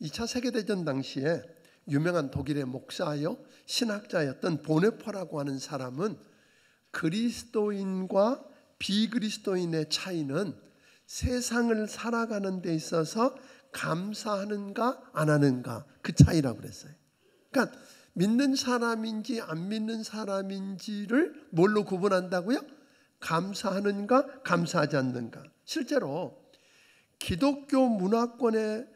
2차 세계대전 당시에 유명한 독일의 목사요 신학자였던 보네퍼라고 하는 사람은 그리스도인과 비그리스도인의 차이는 세상을 살아가는 데 있어서 감사하는가 안 하는가 그 차이라고 그랬어요. 그러니까 믿는 사람인지 안 믿는 사람인지를 뭘로 구분한다고요? 감사하는가 감사하지 않는가. 실제로 기독교 문화권에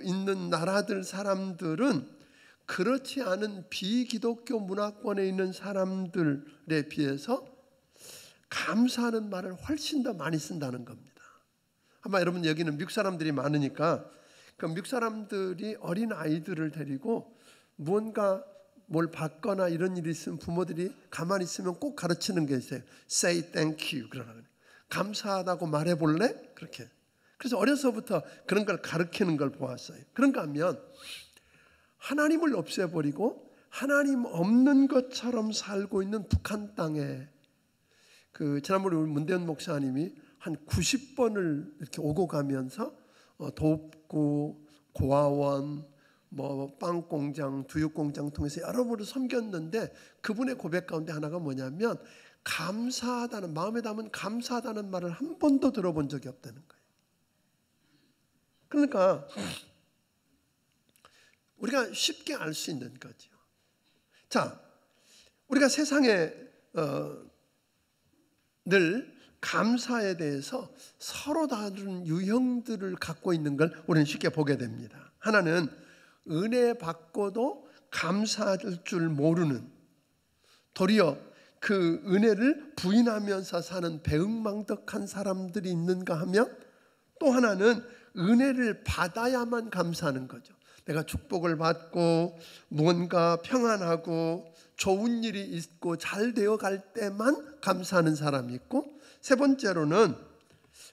있는 나라들 사람들은 그렇지 않은 비기독교 문화권에 있는 사람들에 비해서 감사하는 말을 훨씬 더 많이 쓴다는 겁니다. 아마 여러분 여기는 미국 사람들이 많으니까 그 미국 사람들이 어린 아이들을 데리고 무언가 뭘 받거나 이런 일이 있으면 부모들이 가만히 있으면 꼭 가르치는 게 있어요. Say thank you. 그러나 감사하다고 말해볼래? 그렇게. 그래서 어려서부터 그런 걸 가르치는 걸 보았어요. 그런가 하면 하나님을 없애버리고 하나님 없는 것처럼 살고 있는 북한 땅에 지난번에 우리 문대현 목사님이 한 90번을 이렇게 오고 가면서 돕고 고아원 빵공장, 두유공장 통해서 여러 번을 섬겼는데 그분의 고백 가운데 하나가 뭐냐면 감사하다는 마음에 담은 감사하다는 말을 한 번도 들어본 적이 없다는 거예요. 그러니까 우리가 쉽게 알 수 있는 거죠. 자, 우리가 세상에 늘 감사에 대해서 서로 다른 유형들을 갖고 있는 걸 우리는 쉽게 보게 됩니다. 하나는 은혜 받고도 감사할 줄 모르는, 도리어 그 은혜를 부인하면서 사는 배은망덕한 사람들이 있는가 하면, 또 하나는 은혜를 받아야만 감사하는 거죠. 내가 축복을 받고 무언가 평안하고 좋은 일이 있고 잘 되어갈 때만 감사하는 사람이 있고, 세 번째로는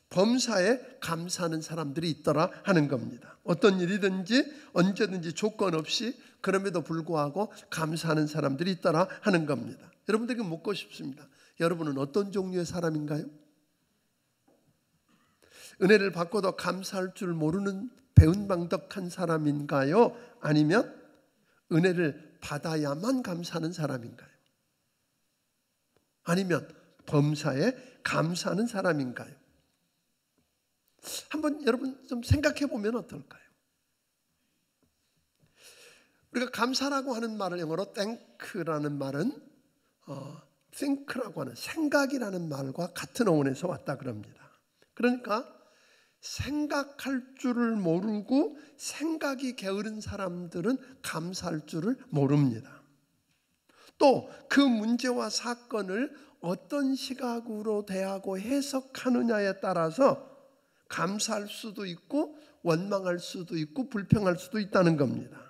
범사에 감사하는 사람들이 있더라 하는 겁니다. 어떤 일이든지 언제든지 조건 없이 그럼에도 불구하고 감사하는 사람들이 있더라 하는 겁니다. 여러분들에게 묻고 싶습니다. 여러분은 어떤 종류의 사람인가요? 은혜를 받고도 감사할 줄 모르는 배은망덕한 사람인가요? 아니면 은혜를 받아야만 감사하는 사람인가요? 아니면 범사에 감사하는 사람인가요? 한번 여러분 좀 생각해 보면 어떨까요? 우리가 감사라고 하는 말을 영어로 thank라는 말은 think라고 하는 생각이라는 말과 같은 어원에서 왔다 그럽니다. 그러니까 생각할 줄을 모르고 생각이 게으른 사람들은 감사할 줄을 모릅니다. 또 그 문제와 사건을 어떤 시각으로 대하고 해석하느냐에 따라서 감사할 수도 있고 원망할 수도 있고 불평할 수도 있다는 겁니다.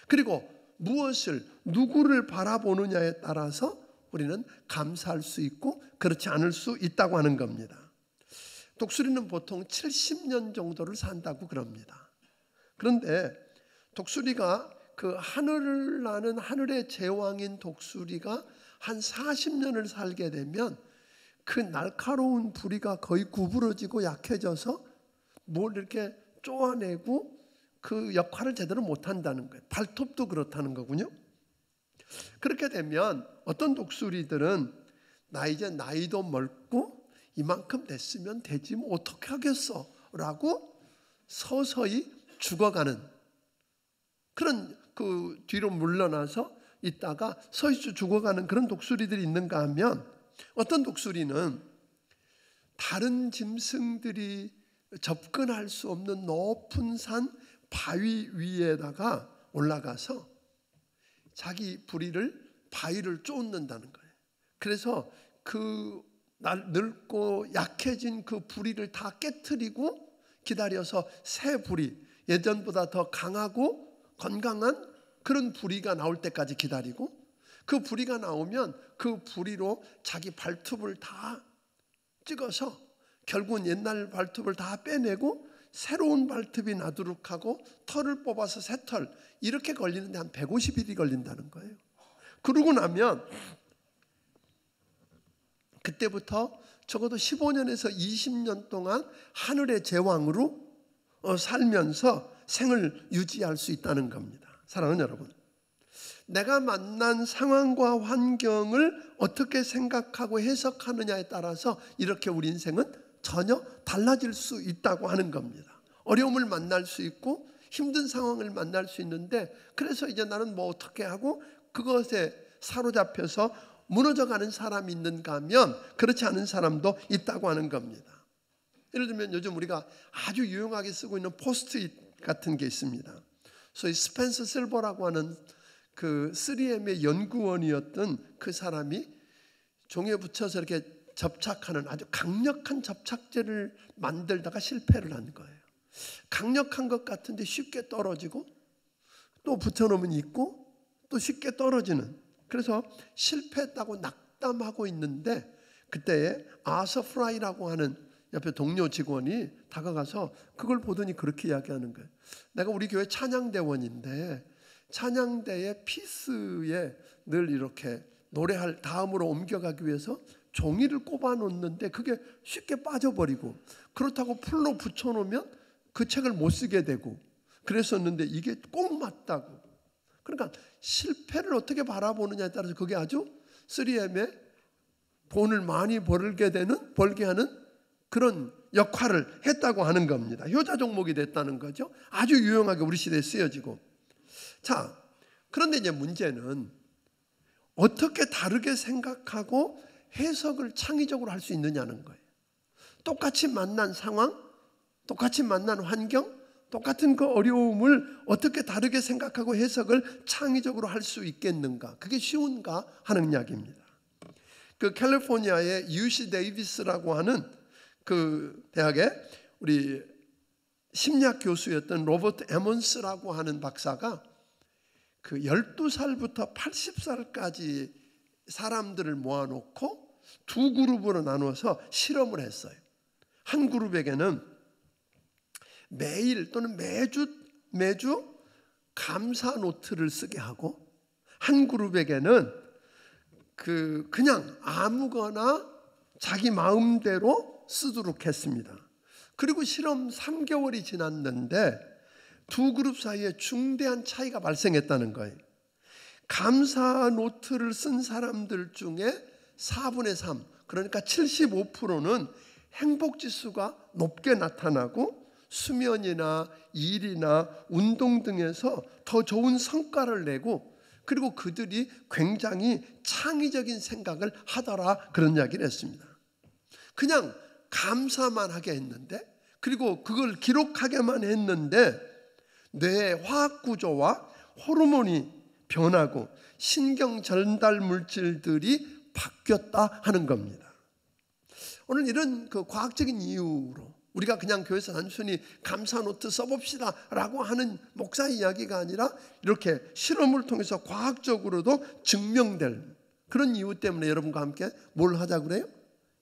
그리고 무엇을 누구를 바라보느냐에 따라서 우리는 감사할 수 있고 그렇지 않을 수 있다고 하는 겁니다. 독수리는 보통 70년 정도를 산다고 그럽니다. 그런데 독수리가 그 하늘을 나는 하늘의 제왕인 독수리가 한 40년을 살게 되면 그 날카로운 부리가 거의 구부러지고 약해져서 뭘 이렇게 쪼아내고 그 역할을 제대로 못한다는 거예요. 발톱도 그렇다는 거군요. 그렇게 되면 어떤 독수리들은 나 이제 나이도 멀고 이만큼 됐으면 되지 뭐 어떻게 하겠어 라고 서서히 죽어가는 그런 그 뒤로 물러나서 있다가 서서히 죽어가는 그런 독수리들이 있는가 하면, 어떤 독수리는 다른 짐승들이 접근할 수 없는 높은 산 바위 위에다가 올라가서 자기 부리를 바위를 쫓는다는 거예요. 그래서 그 늙고 약해진 그 부리를 다 깨트리고 기다려서 새 부리, 예전보다 더 강하고 건강한 그런 부리가 나올 때까지 기다리고, 그 부리가 나오면 그 부리로 자기 발톱을 다 찍어서 결국은 옛날 발톱을 다 빼내고 새로운 발톱이 나도록 하고 털을 뽑아서 새 털, 이렇게 걸리는데 한 150일이 걸린다는 거예요. 그러고 나면 그때부터 적어도 15년에서 20년 동안 하늘의 제왕으로 살면서 생을 유지할 수 있다는 겁니다. 사랑하는 여러분, 내가 만난 상황과 환경을 어떻게 생각하고 해석하느냐에 따라서 이렇게 우리 인생은 전혀 달라질 수 있다고 하는 겁니다. 어려움을 만날 수 있고 힘든 상황을 만날 수 있는데, 그래서 이제 나는 뭐 어떻게 하고 그것에 사로잡혀서 무너져가는 사람이 있는가 하면 그렇지 않은 사람도 있다고 하는 겁니다. 예를 들면 요즘 우리가 아주 유용하게 쓰고 있는 포스트잇 같은 게 있습니다. 소위 스펜서 실버라고 하는 그 3M의 연구원이었던 그 사람이 종이에 붙여서 이렇게 접착하는 아주 강력한 접착제를 만들다가 실패를 한 거예요. 강력한 것 같은데 쉽게 떨어지고, 또 붙여놓으면 있고 또 쉽게 떨어지는, 그래서 실패했다고 낙담하고 있는데 그때에 아서 프라이라고 하는 옆에 동료 직원이 다가가서 그걸 보더니 그렇게 이야기하는 거예요. 내가 우리 교회 찬양대원인데 찬양대의 피스에 늘 이렇게 노래할 다음으로 옮겨가기 위해서 종이를 꼽아 놓는데 그게 쉽게 빠져버리고, 그렇다고 풀로 붙여놓으면 그 책을 못 쓰게 되고 그랬었는데 이게 꼭 맞다고. 그러니까 실패를 어떻게 바라보느냐에 따라서 그게 아주 3M의 돈을 많이 벌게 하는 그런 역할을 했다고 하는 겁니다. 효자 종목이 됐다는 거죠. 아주 유용하게 우리 시대에 쓰여지고. 자, 그런데 이제 문제는 어떻게 다르게 생각하고 해석을 창의적으로 할 수 있느냐는 거예요. 똑같이 만난 상황, 똑같이 만난 환경, 똑같은 그 어려움을 어떻게 다르게 생각하고 해석을 창의적으로 할 수 있겠는가? 그게 쉬운가 하는 이야기입니다. 그 캘리포니아의 UC 데이비스라고 하는 그 대학의 우리 심리학 교수였던 로버트 에먼스라고 하는 박사가 그 12살부터 80살까지 사람들을 모아놓고 두 그룹으로 나누어서 실험을 했어요. 한 그룹에게는 매일 또는 매주 감사 노트를 쓰게 하고, 한 그룹에게는 그냥 아무거나 자기 마음대로 쓰도록 했습니다. 그리고 실험 3개월이 지났는데 두 그룹 사이에 중대한 차이가 발생했다는 거예요. 감사 노트를 쓴 사람들 중에 4분의 3, 그러니까 75%는 행복지수가 높게 나타나고 수면이나 일이나 운동 등에서 더 좋은 성과를 내고, 그리고 그들이 굉장히 창의적인 생각을 하더라, 그런 이야기를 했습니다. 그냥 감사만 하게 했는데, 그리고 그걸 기록하게만 했는데 뇌의 화학 구조와 호르몬이 변하고 신경 전달 물질들이 바뀌었다 하는 겁니다. 오늘 이런 그 과학적인 이유로 우리가 그냥 교회에서 단순히 감사 노트 써봅시다 라고 하는 목사 이야기가 아니라 이렇게 실험을 통해서 과학적으로도 증명될 그런 이유 때문에 여러분과 함께 뭘 하자고 그래요?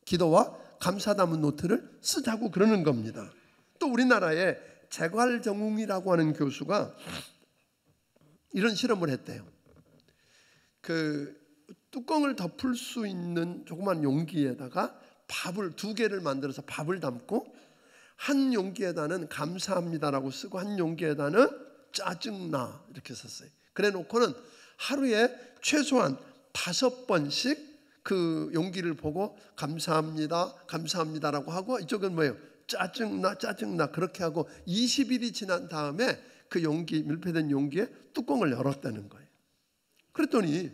기도와 감사 담은 노트를 쓰자고 그러는 겁니다. 또 우리나라의 재괄정웅이라고 하는 교수가 이런 실험을 했대요. 그 뚜껑을 덮을 수 있는 조그만 용기에다가 밥을 2개를 만들어서 밥을 담고, 한 용기에다는 감사합니다라고 쓰고 한 용기에다는 짜증나 이렇게 썼어요. 그래 놓고는 하루에 최소한 5번씩 그 용기를 보고 감사합니다, 감사합니다라고 하고, 이쪽은 뭐예요? 짜증나, 짜증나 그렇게 하고 20일이 지난 다음에 그 용기, 밀폐된 용기에 뚜껑을 열었다는 거예요. 그랬더니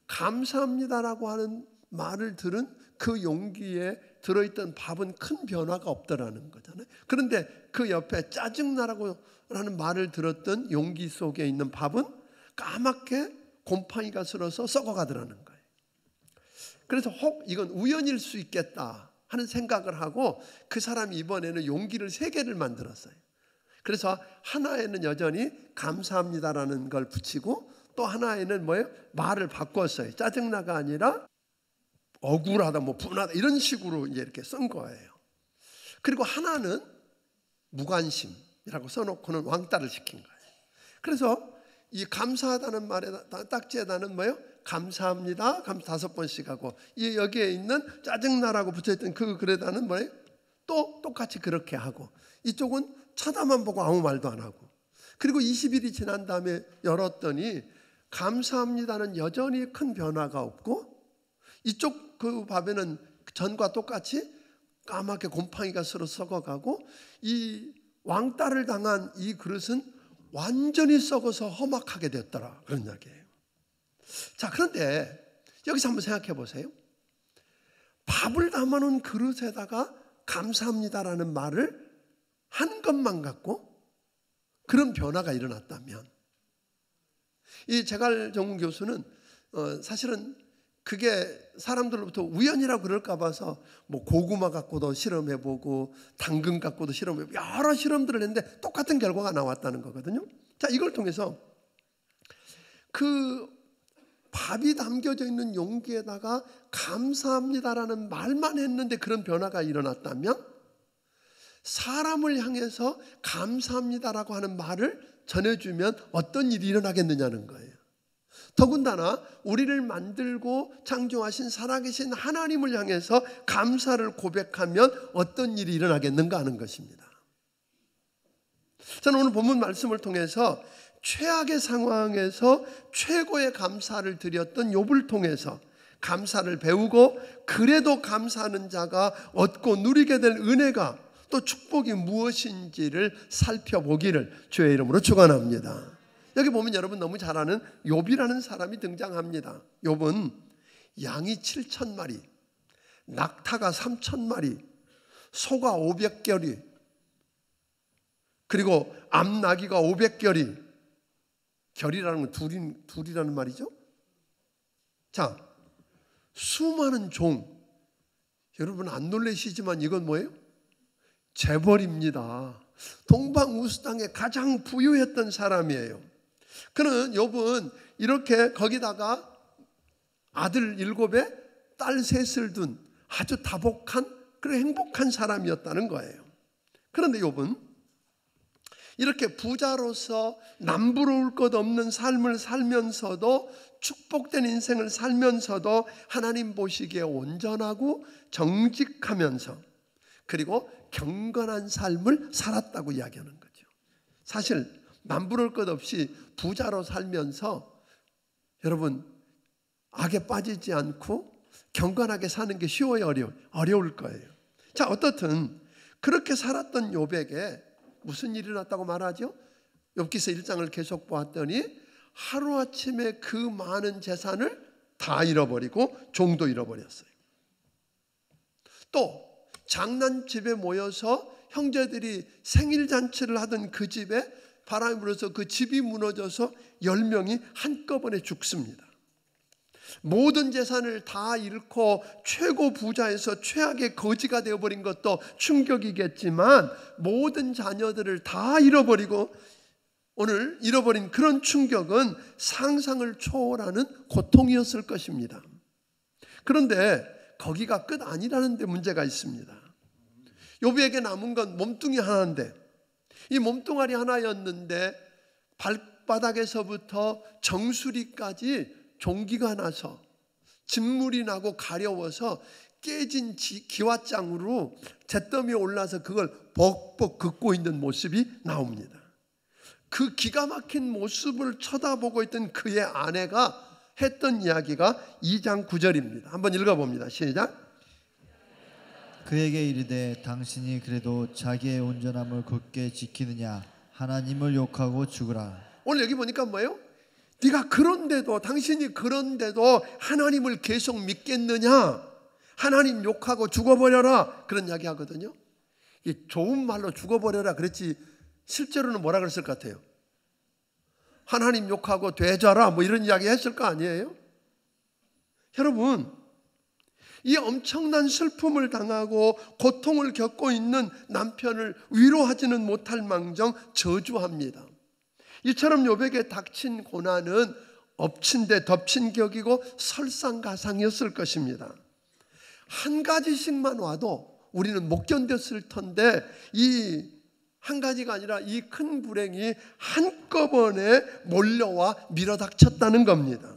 감사합니다라고 하는 말을 들은 그 용기에 들어있던 밥은 큰 변화가 없더라는 거잖아요. 그런데 그 옆에 짜증나라고 하는 말을 들었던 용기 속에 있는 밥은 까맣게 곰팡이가 슬어서 썩어가더라는 거예요. 그래서 혹 이건 우연일 수 있겠다 하는 생각을 하고 그 사람이 이번에는 용기를 3개를 만들었어요. 그래서 하나에는 여전히 감사합니다라는 걸 붙이고, 또 하나에는 뭐예요? 말을 바꿨어요. 짜증나가 아니라 억울하다, 뭐 분하다 이런 식으로 이제 이렇게 쓴 거예요. 그리고 하나는 무관심이라고 써놓고는 왕따를 시킨 거예요. 그래서 이 감사하다는 말에 딱지에다는 뭐예요? 감사합니다. 5번씩 하고, 이 여기에 있는 짜증나라고 붙여있던 그 글에다는 뭐예요? 또 똑같이 그렇게 하고, 이쪽은 쳐다만 보고 아무 말도 안 하고. 그리고 20일이 지난 다음에 열었더니 감사합니다는 여전히 큰 변화가 없고, 이쪽 그 밥에는 전과 똑같이 까맣게 곰팡이가 서로 썩어가고, 이 왕따를 당한 이 그릇은 완전히 썩어서 험악하게 됐더라, 그런 이야기예요. 자, 그런데 여기서 한번 생각해 보세요. 밥을 담아놓은 그릇에다가 감사합니다라는 말을 한 것만 갖고 그런 변화가 일어났다면, 이 제갈정훈 교수는 사실은 그게 사람들로부터 우연이라고 그럴까 봐서 뭐 고구마 갖고도 실험해보고 당근 갖고도 실험해보고 여러 실험들을 했는데 똑같은 결과가 나왔다는 거거든요. 자, 이걸 통해서 그 밥이 담겨져 있는 용기에다가 감사합니다라는 말만 했는데 그런 변화가 일어났다면, 사람을 향해서 감사합니다라고 하는 말을 전해주면 어떤 일이 일어나겠느냐는 거예요. 더군다나 우리를 만들고 창조하신 살아계신 하나님을 향해서 감사를 고백하면 어떤 일이 일어나겠는가 하는 것입니다. 저는 오늘 본문 말씀을 통해서 최악의 상황에서 최고의 감사를 드렸던 욥을 통해서 감사를 배우고, 그래도 감사하는 자가 얻고 누리게 될 은혜가 또 축복이 무엇인지를 살펴보기를 주의 이름으로 축원합니다. 여기 보면 여러분 너무 잘 아는 욥이라는 사람이 등장합니다. 욥은 양이 7,000마리, 낙타가 3,000마리, 소가 500결이, 그리고 암나귀가 500결이, 결이라는 건 둘이라는 말이죠. 자, 수많은 종, 여러분 안 놀라시지만 이건 뭐예요? 재벌입니다. 동방우수 땅에 가장 부유했던 사람이에요. 그는 욥은 이렇게 거기다가 아들 7에 딸 3을 둔 아주 다복한 그런 행복한 사람이었다는 거예요. 그런데 욥은 이렇게 부자로서 남부러울 것 없는 삶을 살면서도, 축복된 인생을 살면서도 하나님 보시기에 온전하고 정직하면서 그리고 경건한 삶을 살았다고 이야기하는 거죠. 사실 남부러울 것 없이 부자로 살면서 여러분 악에 빠지지 않고 경건하게 사는 게 쉬워요, 어려울 거예요. 자, 어떻든 그렇게 살았던 욥에게 무슨 일이 일어났다고 말하죠? 욥기서 1장을 계속 보았더니 하루아침에 그 많은 재산을 다 잃어버리고 종도 잃어버렸어요. 또 장난집에 모여서 형제들이 생일잔치를 하던 그 집에 바람이 불어서 그 집이 무너져서 10명이 한꺼번에 죽습니다. 모든 재산을 다 잃고 최고 부자에서 최악의 거지가 되어버린 것도 충격이겠지만, 모든 자녀들을 다 잃어버리고 오늘 잃어버린 그런 충격은 상상을 초월하는 고통이었을 것입니다. 그런데 거기가 끝 아니라는 데 문제가 있습니다. 욥에게 남은 건 몸뚱이 하나인데, 이 몸뚱아리 하나였는데 발바닥에서부터 정수리까지 종기가 나서 진물이 나고 가려워서 깨진 기왓장으로 잿더미에 올라서 그걸 벅벅 긋고 있는 모습이 나옵니다. 그 기가 막힌 모습을 쳐다보고 있던 그의 아내가 했던 이야기가 2장 9절입니다. 한번 읽어봅니다. 시작. 그에게 이르되 당신이 그래도 자기의 온전함을 굳게 지키느냐, 하나님을 욕하고 죽으라. 오늘 여기 보니까 뭐예요? 네가 그런데도, 당신이 그런데도 하나님을 계속 믿겠느냐, 하나님 욕하고 죽어버려라, 그런 이야기 하거든요. 이 좋은 말로 죽어버려라 그랬지 실제로는 뭐라 그랬을 것 같아요? 하나님 욕하고 되져라 뭐 이런 이야기 했을 거 아니에요? 여러분, 이 엄청난 슬픔을 당하고 고통을 겪고 있는 남편을 위로하지는 못할 망정 저주합니다. 이처럼 욥에게 닥친 고난은 엎친 데 덮친 격이고 설상가상이었을 것입니다. 한 가지씩만 와도 우리는 못 견뎠을 텐데, 이 한 가지가 아니라 이 큰 불행이 한꺼번에 몰려와 밀어닥쳤다는 겁니다.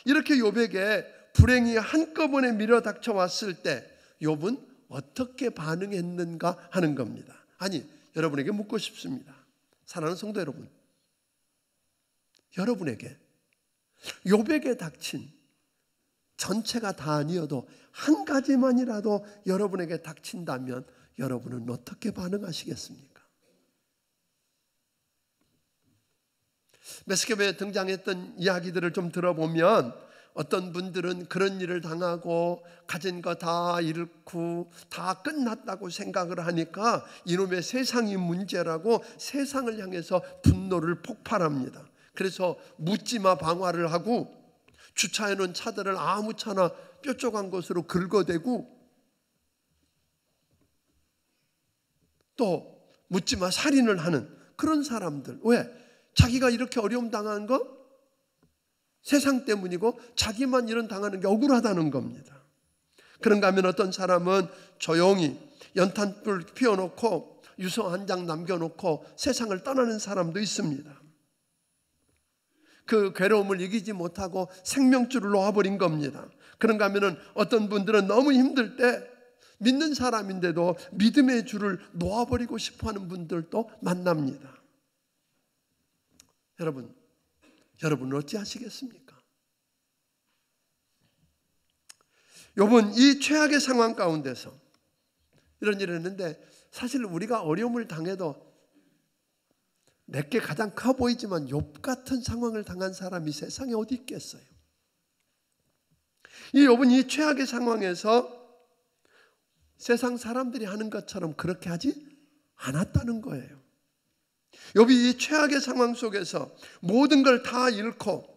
이렇게 욥에게 불행이 한꺼번에 밀어닥쳐 왔을 때 욥은 어떻게 반응했는가 하는 겁니다. 아니, 여러분에게 묻고 싶습니다. 사랑하는 성도 여러분, 여러분에게 욥에게 닥친 전체가 다 아니어도 한 가지만이라도 여러분에게 닥친다면 여러분은 어떻게 반응하시겠습니까? 메스켐에 등장했던 이야기들을 좀 들어보면 어떤 분들은 그런 일을 당하고 가진 거 다 잃고 다 끝났다고 생각을 하니까 이놈의 세상이 문제라고 세상을 향해서 분노를 폭발합니다. 그래서 묻지마 방화를 하고 주차해놓은 차들을 아무 차나 뾰족한 것으로 긁어대고 또 묻지마 살인을 하는 그런 사람들. 왜? 자기가 이렇게 어려움 당한 거 세상 때문이고 자기만 이런 당하는 게 억울하다는 겁니다. 그런가 하면 어떤 사람은 조용히 연탄불 피워놓고 유서 한 장 남겨놓고 세상을 떠나는 사람도 있습니다. 그 괴로움을 이기지 못하고 생명줄을 놓아버린 겁니다. 그런가 하면 어떤 분들은 너무 힘들 때 믿는 사람인데도 믿음의 줄을 놓아버리고 싶어하는 분들도 만납니다. 여러분은 어찌하시겠습니까? 욥은 이 최악의 상황 가운데서 이런 일을 했는데 사실 우리가 어려움을 당해도 내게 가장 커 보이지만 욥 같은 상황을 당한 사람이 세상에 어디 있겠어요? 이 욥은 이 최악의 상황에서 세상 사람들이 하는 것처럼 그렇게 하지 않았다는 거예요. 욥이 이 최악의 상황 속에서 모든 걸 다 잃고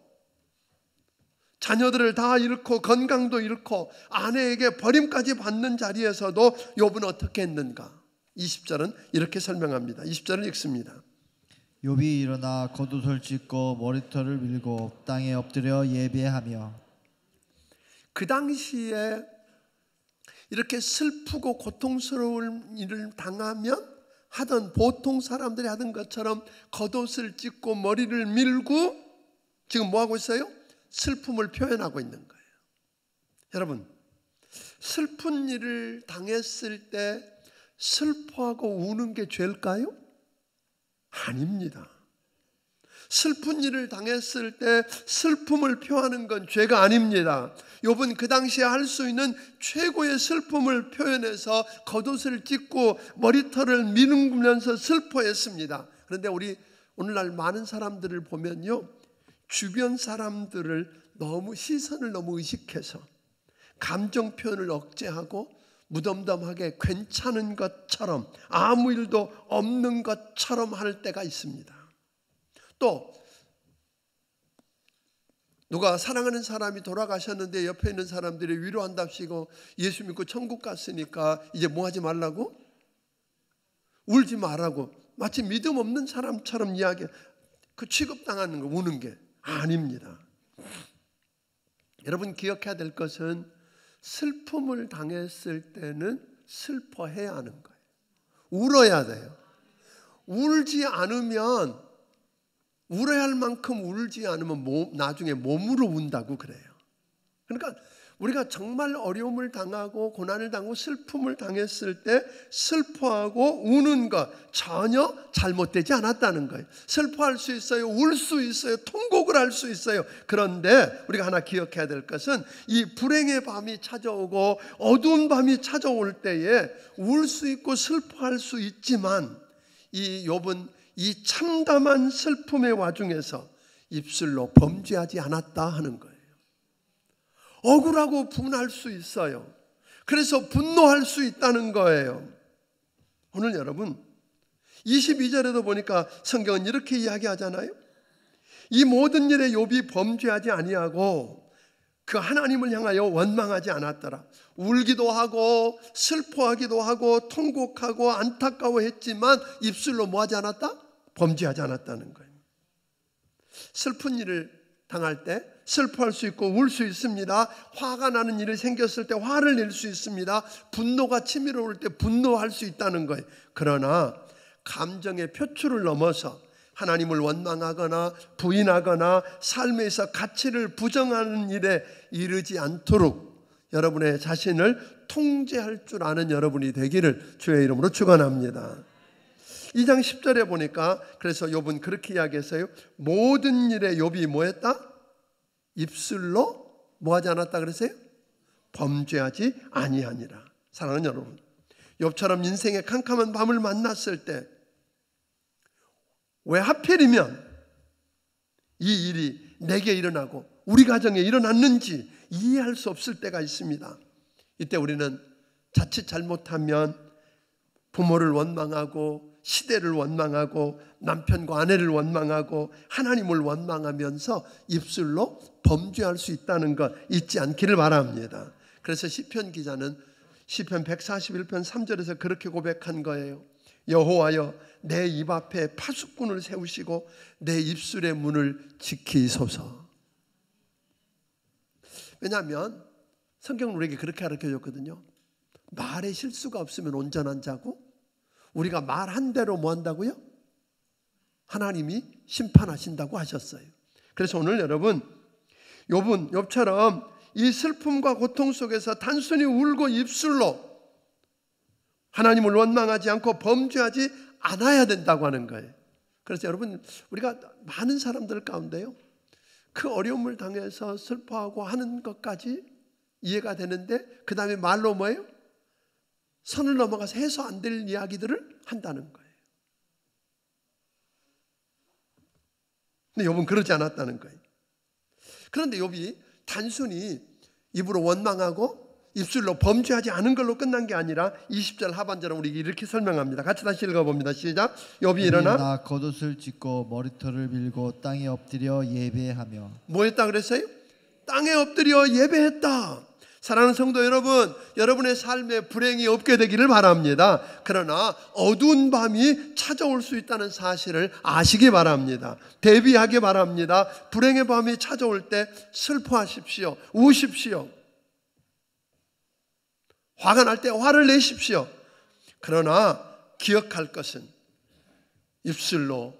자녀들을 다 잃고 건강도 잃고 아내에게 버림까지 받는 자리에서도 욥은 어떻게 했는가? 20절은 이렇게 설명합니다. 20절을 읽습니다. 욥이 일어나 겉옷을 찢고 머리털을 밀고 땅에 엎드려 예배하며. 그 당시에 이렇게 슬프고 고통스러운 일을 당하면 하던 보통 사람들이 하던 것처럼 겉옷을 찢고 머리를 밀고 지금 뭐하고 있어요? 슬픔을 표현하고 있는 거예요. 여러분, 슬픈 일을 당했을 때 슬퍼하고 우는 게 죄일까요? 아닙니다. 슬픈 일을 당했을 때 슬픔을 표하는 건 죄가 아닙니다. 욥은 그 당시에 할 수 있는 최고의 슬픔을 표현해서 겉옷을 찢고 머리털을 미는면서 슬퍼했습니다. 그런데 우리 오늘날 많은 사람들을 보면요, 주변 사람들을 시선을 너무 의식해서 감정 표현을 억제하고 무덤덤하게 괜찮은 것처럼 아무 일도 없는 것처럼 할 때가 있습니다. 또 누가 사랑하는 사람이 돌아가셨는데 옆에 있는 사람들이 위로한답시고 예수 믿고 천국 갔으니까 이제 뭐 하지 말라고? 울지 말라고 마치 믿음 없는 사람처럼 그 취급당하는 거, 우는 게 아닙니다. 여러분 기억해야 될 것은 슬픔을 당했을 때는 슬퍼해야 하는 거예요. 울어야 돼요. 울지 않으면, 울어야 할 만큼 울지 않으면 나중에 몸으로 운다고 그래요. 그러니까 우리가 정말 어려움을 당하고 고난을 당하고 슬픔을 당했을 때 슬퍼하고 우는 것 전혀 잘못되지 않았다는 거예요. 슬퍼할 수 있어요. 울 수 있어요. 통곡을 할 수 있어요. 그런데 우리가 하나 기억해야 될 것은 이 불행의 밤이 찾아오고 어두운 밤이 찾아올 때에 울 수 있고 슬퍼할 수 있지만 이 욥은 이 참담한 슬픔의 와중에서 입술로 범죄하지 않았다 하는 거예요. 억울하고 분할 수 있어요. 그래서 분노할 수 있다는 거예요. 오늘 여러분 22절에도 보니까 성경은 이렇게 이야기하잖아요. 이 모든 일에 욥이 범죄하지 아니하고 그 하나님을 향하여 원망하지 않았더라. 울기도 하고 슬퍼하기도 하고 통곡하고 안타까워했지만 입술로 뭐하지 않았다? 범죄하지 않았다는 거예요. 슬픈 일을 당할 때 슬퍼할 수 있고 울 수 있습니다. 화가 나는 일이 생겼을 때 화를 낼 수 있습니다. 분노가 치밀어올 때 분노할 수 있다는 거예요. 그러나 감정의 표출을 넘어서 하나님을 원망하거나 부인하거나 삶에서 가치를 부정하는 일에 이르지 않도록 여러분의 자신을 통제할 줄 아는 여러분이 되기를 주의 이름으로 축원합니다. 2장 10절에 보니까 그래서 욥은 그렇게 이야기했어요. 모든 일에 욥이 뭐했다? 입술로 뭐하지 않았다 그랬어요? 범죄하지 아니하니라. 사랑하는 여러분, 욥처럼 인생의 캄캄한 밤을 만났을 때 왜 하필이면 이 일이 내게 일어나고 우리 가정에 일어났는지 이해할 수 없을 때가 있습니다. 이때 우리는 자칫 잘못하면 부모를 원망하고 시대를 원망하고 남편과 아내를 원망하고 하나님을 원망하면서 입술로 범죄할 수 있다는 것 잊지 않기를 바랍니다. 그래서 시편 기자는 시편 141편 3절에서 그렇게 고백한 거예요. 여호와여, 내 입 앞에 파수꾼을 세우시고 내 입술의 문을 지키소서. 왜냐하면 성경은 우리에게 그렇게 가르쳐줬거든요. 말에 실수가 없으면 온전한 자고, 우리가 말한 대로 뭐 한다고요? 하나님이 심판하신다고 하셨어요. 그래서 오늘 여러분, 욥처럼 이 슬픔과 고통 속에서 단순히 울고 입술로 하나님을 원망하지 않고 범죄하지 않아야 된다고 하는 거예요. 그래서 여러분, 우리가 많은 사람들 가운데요, 그 어려움을 당해서 슬퍼하고 하는 것까지 이해가 되는데 그 다음에 말로 뭐예요? 선을 넘어가서 해서 안 될 이야기들을 한다는 거예요. 근데 욥은 그러지 않았다는 거예요. 그런데 욥이 단순히 입으로 원망하고 입술로 범죄하지 않은 걸로 끝난 게 아니라 20절 하반절은 우리 이렇게 설명합니다. 같이 다시 읽어봅니다. 시작. 욥이 일어나 겉옷을 찢고 머리털을 밀고 땅에 엎드려 예배하며. 뭐 했다 그랬어요? 땅에 엎드려 예배했다. 사랑하는 성도 여러분, 여러분의 삶에 불행이 없게 되기를 바랍니다. 그러나 어두운 밤이 찾아올 수 있다는 사실을 아시기 바랍니다. 대비하기 바랍니다. 불행의 밤이 찾아올 때 슬퍼하십시오. 우십시오. 화가 날 때 화를 내십시오. 그러나 기억할 것은 입술로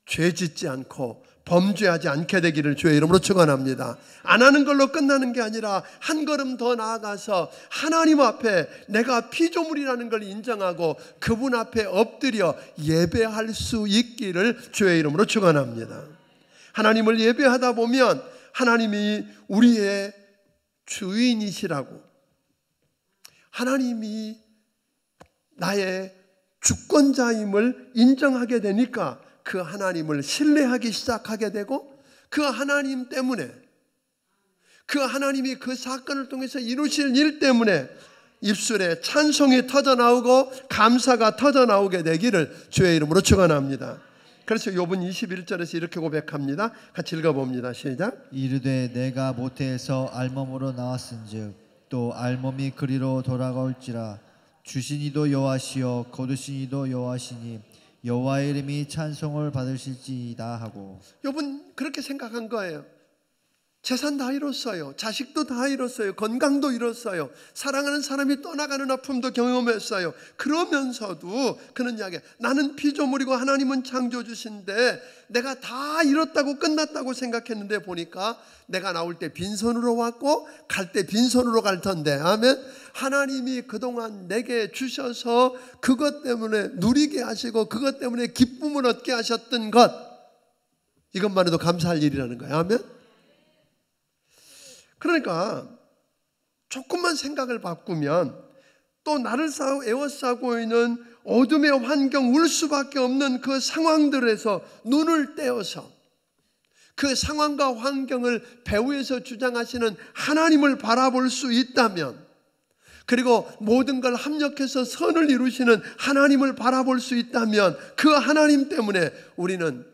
죄 짓지 않고 범죄하지 않게 되기를 주의 이름으로 축원합니다. 안 하는 걸로 끝나는 게 아니라 한 걸음 더 나아가서 하나님 앞에 내가 피조물이라는 걸 인정하고 그분 앞에 엎드려 예배할 수 있기를 주의 이름으로 축원합니다. 하나님을 예배하다 보면 하나님이 우리의 주인이시라고, 하나님이 나의 주권자임을 인정하게 되니까 그 하나님을 신뢰하기 시작하게 되고, 그 하나님 때문에, 그 하나님이 그 사건을 통해서 이루실 일 때문에 입술에 찬송이 터져나오고 감사가 터져나오게 되기를 주의 이름으로 축원합니다. 그래서 욥은 21절에서 이렇게 고백합니다. 같이 읽어봅니다. 시작. 이르되 내가 모태에서 알몸으로 나왔은즉 또 알몸이 그리로 돌아가올지라. 주신 이도 여호와시요 거두신 이도 여호와시니 여호와의 이름이 찬송을 받으실지이다 하고. 욥은 그렇게 생각한 거예요. 재산 다 잃었어요. 자식도 다 잃었어요. 건강도 잃었어요. 사랑하는 사람이 떠나가는 아픔도 경험했어요. 그러면서도 그는 이야기해, 나는 피조물이고 하나님은 창조주신데 내가 다 잃었다고 끝났다고 생각했는데 보니까 내가 나올 때 빈손으로 왔고 갈 때 빈손으로 갈 텐데, 아멘. 하나님이 그동안 내게 주셔서 그것 때문에 누리게 하시고 그것 때문에 기쁨을 얻게 하셨던 것, 이것만 해도 감사할 일이라는 거예요. 아멘. 그러니까 조금만 생각을 바꾸면 또 나를 에워싸고 있는 어둠의 환경, 울 수밖에 없는 그 상황들에서 눈을 떼어서 그 상황과 환경을 배후에서 주장하시는 하나님을 바라볼 수 있다면, 그리고 모든 걸 합력해서 선을 이루시는 하나님을 바라볼 수 있다면 그 하나님 때문에 우리는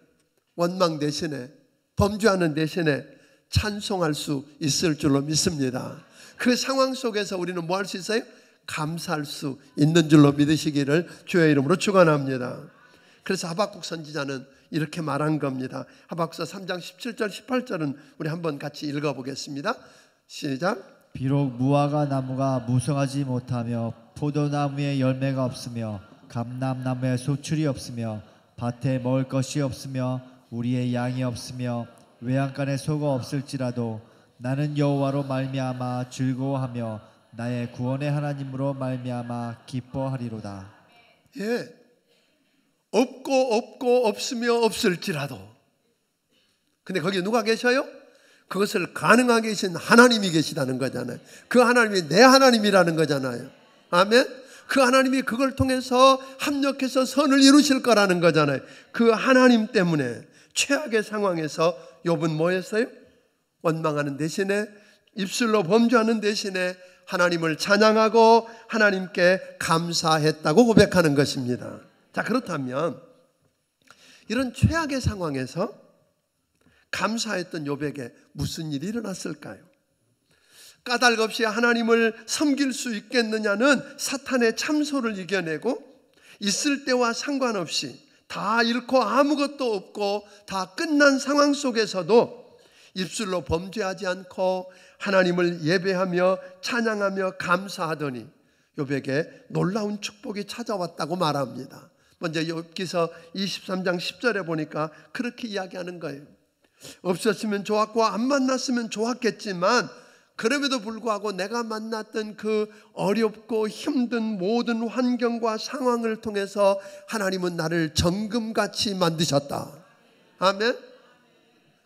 원망 대신에, 범죄하는 대신에 찬송할 수 있을 줄로 믿습니다. 그 상황 속에서 우리는 뭐 할 수 있어요? 감사할 수 있는 줄로 믿으시기를 주의 이름으로 축원합니다. 그래서 하박국 선지자는 이렇게 말한 겁니다. 하박국서 3장 17절 18절은 우리 한번 같이 읽어보겠습니다. 시작. 비록 무화과 나무가 무성하지 못하며 포도나무에 열매가 없으며 감람나무에 소출이 없으며 밭에 먹을 것이 없으며 우리의 양이 없으며 외양간에 소가 없을지라도 나는 여호와로 말미암아 즐거워하며 나의 구원의 하나님으로 말미암아 기뻐하리로다. 예, 없고 없으며 없을지라도. 근데 거기에 누가 계셔요? 그것을 가능하게 계신 하나님이 계시다는 거잖아요. 그 하나님이 내 하나님이라는 거잖아요. 아멘. 그 하나님이 그걸 통해서 합력해서 선을 이루실 거라는 거잖아요. 그 하나님 때문에 최악의 상황에서 욥은 뭐 했어요? 원망하는 대신에, 입술로 범죄하는 대신에 하나님을 찬양하고 하나님께 감사했다고 고백하는 것입니다. 자, 그렇다면 이런 최악의 상황에서 감사했던 욥에게 무슨 일이 일어났을까요? 까닭 없이 하나님을 섬길 수 있겠느냐는 사탄의 참소를 이겨내고, 있을 때와 상관없이 다 잃고 아무것도 없고 다 끝난 상황 속에서도 입술로 범죄하지 않고 하나님을 예배하며 찬양하며 감사하더니 욥에게 놀라운 축복이 찾아왔다고 말합니다. 먼저 욥기서 23장 10절에 보니까 그렇게 이야기하는 거예요. 없었으면 좋았고 안 만났으면 좋았겠지만 그럼에도 불구하고 내가 만났던 그 어렵고 힘든 모든 환경과 상황을 통해서 하나님은 나를 정금같이 만드셨다. 아멘.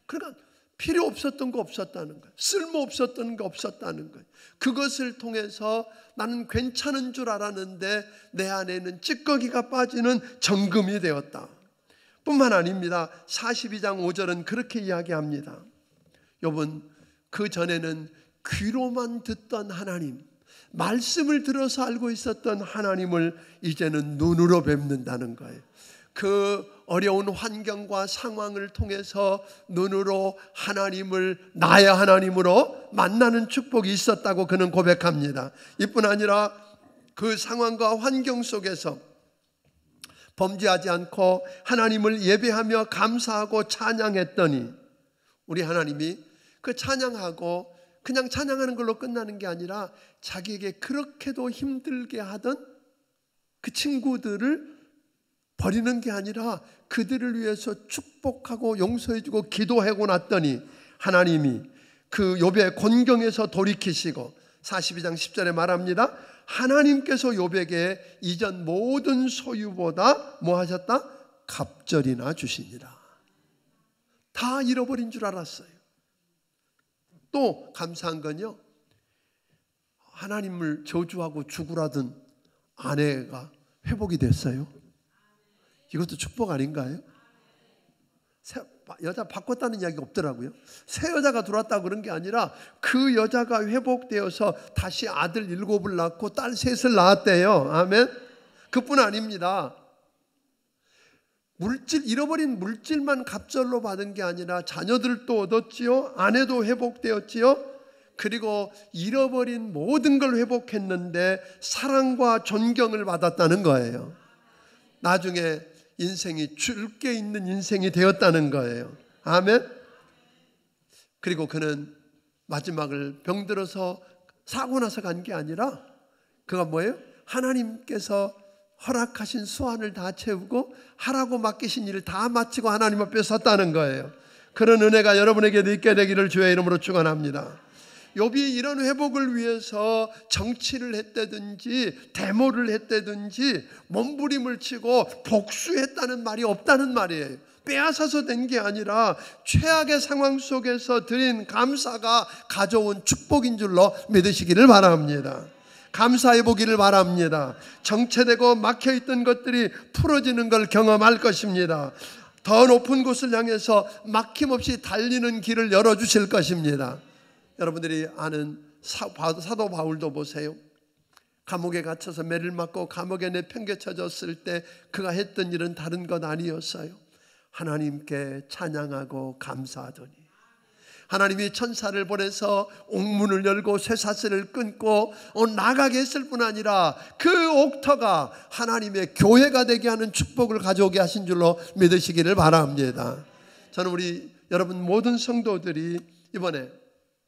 그러니까 필요 없었던 거 없었다는 거예요. 쓸모 없었던 거 없었다는 거예요. 그것을 통해서 나는 괜찮은 줄 알았는데 내 안에는 찌꺼기가 빠지는 정금이 되었다. 뿐만 아닙니다. 42장 5절은 그렇게 이야기합니다. 욥은 그 전에는 귀로만 듣던 하나님, 말씀을 들어서 알고 있었던 하나님을 이제는 눈으로 뵙는다는 거예요. 그 어려운 환경과 상황을 통해서 눈으로 하나님을 나의 하나님으로 만나는 축복이 있었다고 그는 고백합니다. 이뿐 아니라 그 상황과 환경 속에서 범죄하지 않고 하나님을 예배하며 감사하고 찬양했더니 우리 하나님이 그 찬양하고 그냥 찬양하는 걸로 끝나는 게 아니라 자기에게 그렇게도 힘들게 하던 그 친구들을 버리는 게 아니라 그들을 위해서 축복하고 용서해주고 기도하고 났더니 하나님이 그 욥의 곤경에서 돌이키시고 42장 10절에 말합니다. 하나님께서 욥에게 이전 모든 소유보다 뭐 하셨다? 갑절이나 주시니라. 다 잃어버린 줄 알았어요. 또 감사한 건요, 하나님을 저주하고 죽으라던 아내가 회복이 됐어요. 이것도 축복 아닌가요? 여자 바꿨다는 이야기가 없더라고요. 새 여자가 들어왔다고 그런 게 아니라 그 여자가 회복되어서 다시 아들 7을 낳고 딸 3을 낳았대요. 아멘. 그뿐 아닙니다. 잃어버린 물질만 갑절로 받은 게 아니라 자녀들도 얻었지요. 아내도 회복되었지요. 그리고 잃어버린 모든 걸 회복했는데 사랑과 존경을 받았다는 거예요. 나중에 인생이 줄 게 있는 인생이 되었다는 거예요. 아멘. 그리고 그는 마지막을 병들어서 사고 나서 간 게 아니라 그가 뭐예요? 하나님께서 허락하신 수완을 다 채우고 하라고 맡기신 일을 다 마치고 하나님 앞에 섰다는 거예요. 그런 은혜가 여러분에게도 있게 되기를 주의 이름으로 축원합니다. 욥이 이런 회복을 위해서 정치를 했다든지 데모를 했다든지 몸부림을 치고 복수했다는 말이 없다는 말이에요. 빼앗아서 된 게 아니라 최악의 상황 속에서 드린 감사가 가져온 축복인 줄로 믿으시기를 바랍니다. 감사해 보기를 바랍니다. 정체되고 막혀있던 것들이 풀어지는 걸 경험할 것입니다. 더 높은 곳을 향해서 막힘없이 달리는 길을 열어주실 것입니다. 여러분들이 아는 사도 바울도 보세요. 감옥에 갇혀서 매를 맞고 감옥에 내팽개쳐졌을 때 그가 했던 일은 다른 것 아니었어요. 하나님께 찬양하고 감사하더니 하나님이 천사를 보내서 옥문을 열고 쇠사슬을 끊고 나가게 했을 뿐 아니라 그 옥터가 하나님의 교회가 되게 하는 축복을 가져오게 하신 줄로 믿으시기를 바랍니다. 저는 우리 여러분 모든 성도들이 이번에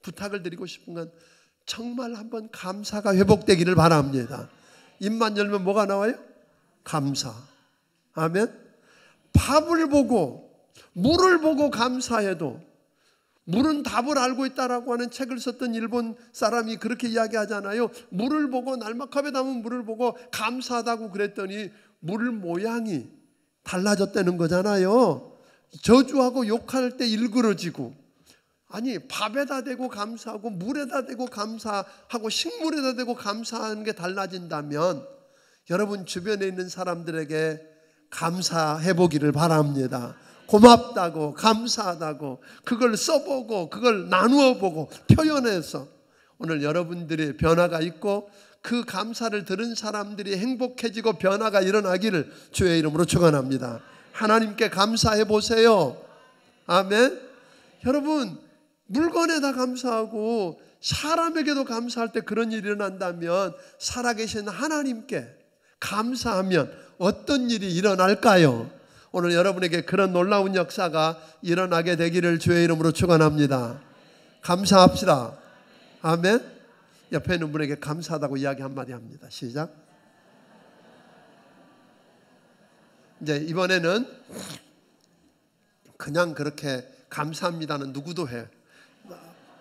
부탁을 드리고 싶은 건 정말 한번 감사가 회복되기를 바랍니다. 입만 열면 뭐가 나와요? 감사. 아멘. 밥을 보고 물을 보고 감사해도 물은 답을 알고 있다라고 하는 책을 썼던 일본 사람이 그렇게 이야기하잖아요. 물을 보고 날막컵에 담은 물을 보고 감사하다고 그랬더니 물 모양이 달라졌다는 거잖아요. 저주하고 욕할 때 일그러지고, 아니 밥에다 대고 감사하고 물에다 대고 감사하고 식물에다 대고 감사하는 게 달라진다면 여러분 주변에 있는 사람들에게 감사해 보기를 바랍니다. 고맙다고, 감사하다고, 그걸 써보고 그걸 나누어 보고 표현해서 오늘 여러분들의 변화가 있고 그 감사를 들은 사람들이 행복해지고 변화가 일어나기를 주의 이름으로 축원합니다. 하나님께 감사해 보세요. 아멘. 여러분, 물건에다 감사하고 사람에게도 감사할 때 그런 일이 일어난다면 살아계신 하나님께 감사하면 어떤 일이 일어날까요? 오늘 여러분에게 그런 놀라운 역사가 일어나게 되기를 주의 이름으로 축원합니다. 감사합시다. 아멘. 옆에 있는 분에게 감사하다고 이야기 한마디 합니다. 시작. 이제 이번에는 그냥 그렇게 감사합니다는 누구도 해.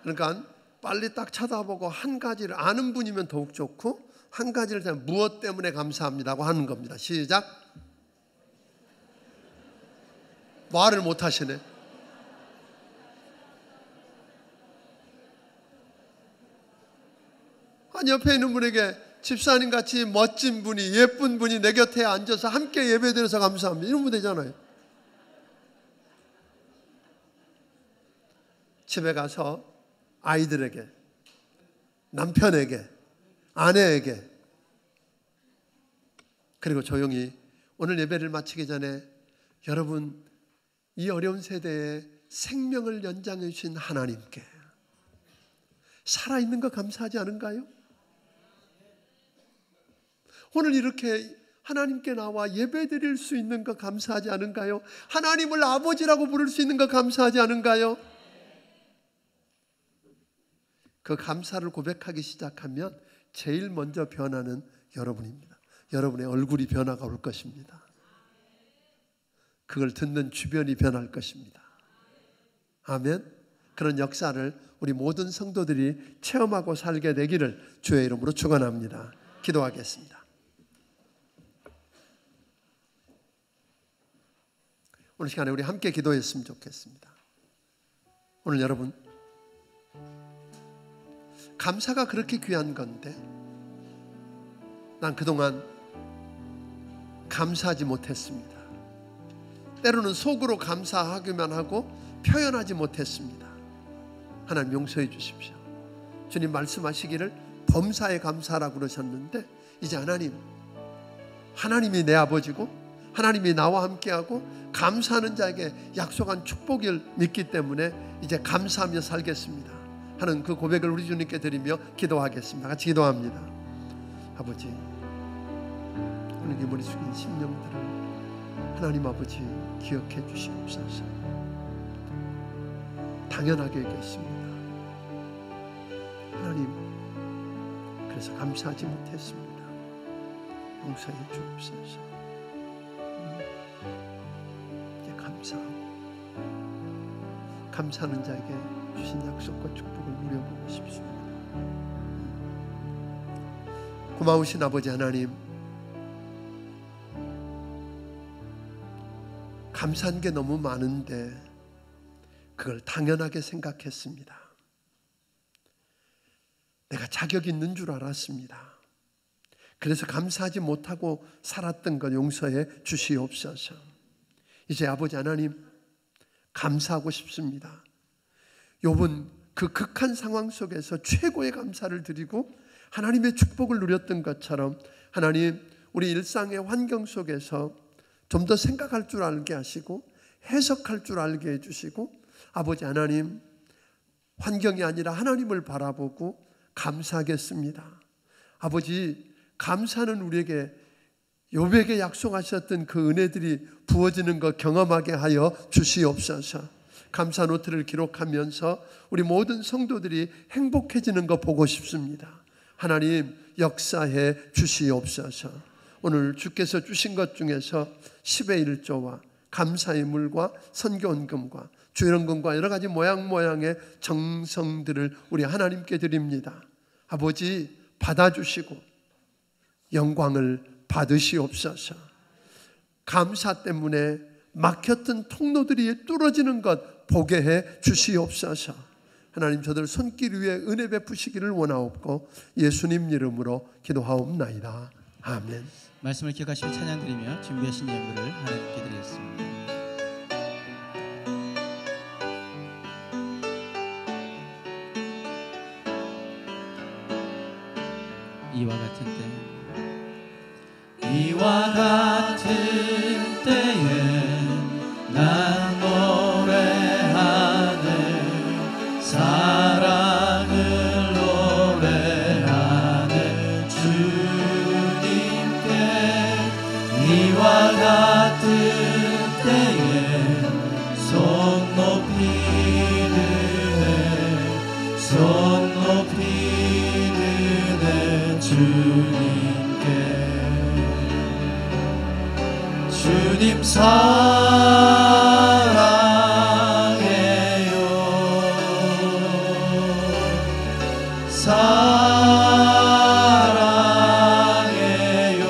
그러니까 빨리 딱 쳐다보고 한 가지를 아는 분이면 더욱 좋고 한 가지를 무엇 때문에 감사합니다고 하는 겁니다. 시작. 말을 못 하시네. 아니 옆에 있는 분에게 집사님 같이 멋진 분이 예쁜 분이 내 곁에 앉아서 함께 예배드려서 감사합니다. 이러면 되잖아요. 집에 가서 아이들에게, 남편에게, 아내에게, 그리고 조용히 오늘 예배를 마치기 전에 여러분 이 어려운 세대에 생명을 연장해 주신 하나님께 살아있는 거 감사하지 않은가요? 오늘 이렇게 하나님께 나와 예배 드릴 수 있는 거 감사하지 않은가요? 하나님을 아버지라고 부를 수 있는 거 감사하지 않은가요? 그 감사를 고백하기 시작하면 제일 먼저 변하는 여러분입니다. 여러분의 얼굴이 변화가 올 것입니다. 그걸 듣는 주변이 변할 것입니다. 아멘. 그런 역사를 우리 모든 성도들이 체험하고 살게 되기를 주의 이름으로 축원합니다. 기도하겠습니다. 오늘 시간에 우리 함께 기도했으면 좋겠습니다. 오늘 여러분, 감사가 그렇게 귀한 건데 난 그동안 감사하지 못했습니다. 때로는 속으로 감사하기만 하고 표현하지 못했습니다. 하나님 용서해 주십시오. 주님 말씀하시기를 범사에 감사라고 그러셨는데 이제 하나님이 내 아버지고 하나님이 나와 함께하고 감사하는 자에게 약속한 축복을 믿기 때문에 이제 감사하며 살겠습니다 하는 그 고백을 우리 주님께 드리며 기도하겠습니다. 같이 기도합니다. 아버지, 오늘 머리 숙인 심령들을 하나님 아버지 기억해 주시옵소서. 당연하게 얘기했습니다. 하나님, 그래서 감사하지 못했습니다. 용서해 주옵소서. 이제 감사하는 자에게 주신 약속과 축복을 누려보고 싶습니다. 고마우신 아버지 하나님, 감사한 게 너무 많은데 그걸 당연하게 생각했습니다. 내가 자격 있는 줄 알았습니다. 그래서 감사하지 못하고 살았던 것 용서해 주시옵소서. 이제 아버지 하나님, 감사하고 싶습니다. 욥은 그 극한 상황 속에서 최고의 감사를 드리고 하나님의 축복을 누렸던 것처럼 하나님, 우리 일상의 환경 속에서 좀 더 생각할 줄 알게 하시고 해석할 줄 알게 해주시고 아버지 하나님, 환경이 아니라 하나님을 바라보고 감사하겠습니다. 아버지, 감사는 우리에게 욥에게 약속하셨던 그 은혜들이 부어지는 것 경험하게 하여 주시옵소서. 감사 노트를 기록하면서 우리 모든 성도들이 행복해지는 거 보고 싶습니다. 하나님, 역사해 주시옵소서. 오늘 주께서 주신 것 중에서 10의 1조와 감사의 물과 선교원금과 주연금과 여러 가지 모양의 정성들을 우리 하나님께 드립니다. 아버지, 받아주시고 영광을 받으시옵소서. 감사 때문에 막혔던 통로들이 뚫어지는 것 보게 해 주시옵소서. 하나님, 저들 손길 위에 은혜 베푸시기를 원하옵고 예수님 이름으로 기도하옵나이다. 아멘. 말씀을 기억하시고 찬양 드리며 준비하신 예물을 하나님께 드리겠습니다. 이와 같은 때에 난 노래하네 사랑을 노래하네 주님께 이와 같은 때에 손 높이 드네 주님께 주님 사랑해요 사랑해요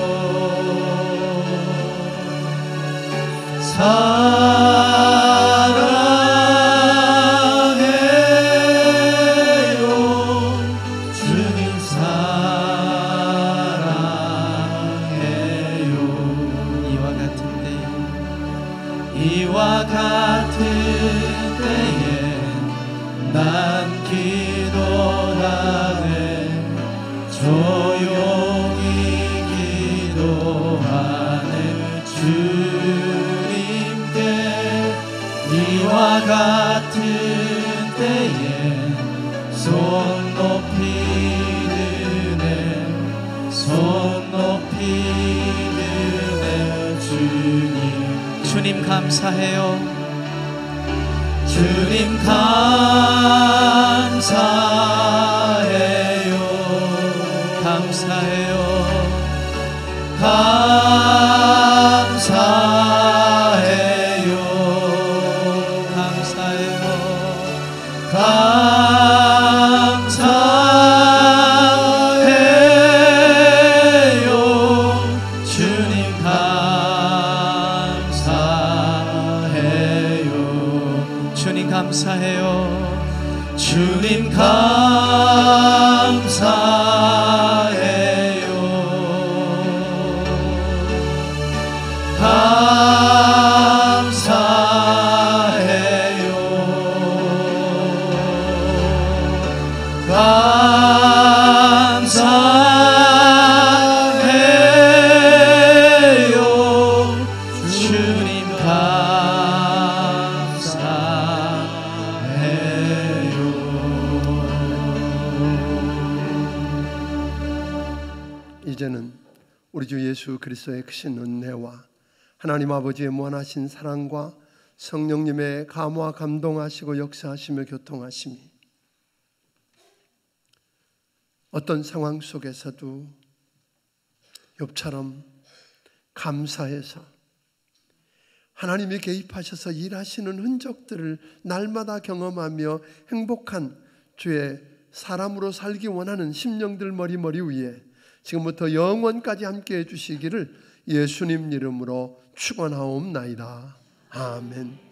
사랑해요 주님 사랑해요 이와 같은 때에 난 기도하네 조용히 기도하네 주님께 이와 같은 때에 손 높이 드네 주님 감사해요 주님 감사해요 감사해요 주님 이제는 우리 주 예수 그리스도의 크신 은혜와 하나님 아버지의 무한하신 사랑과 성령님의 감화 감동하시고 역사하시며 교통하심이 어떤 상황 속에서도 욥처럼 감사해서 하나님이 개입하셔서 일하시는 흔적들을 날마다 경험하며 행복한 주의 사람으로 살기 원하는 심령들 머리 위에 지금부터 영원까지 함께해 주시기를 예수님 이름으로 축원하옵나이다. 아멘.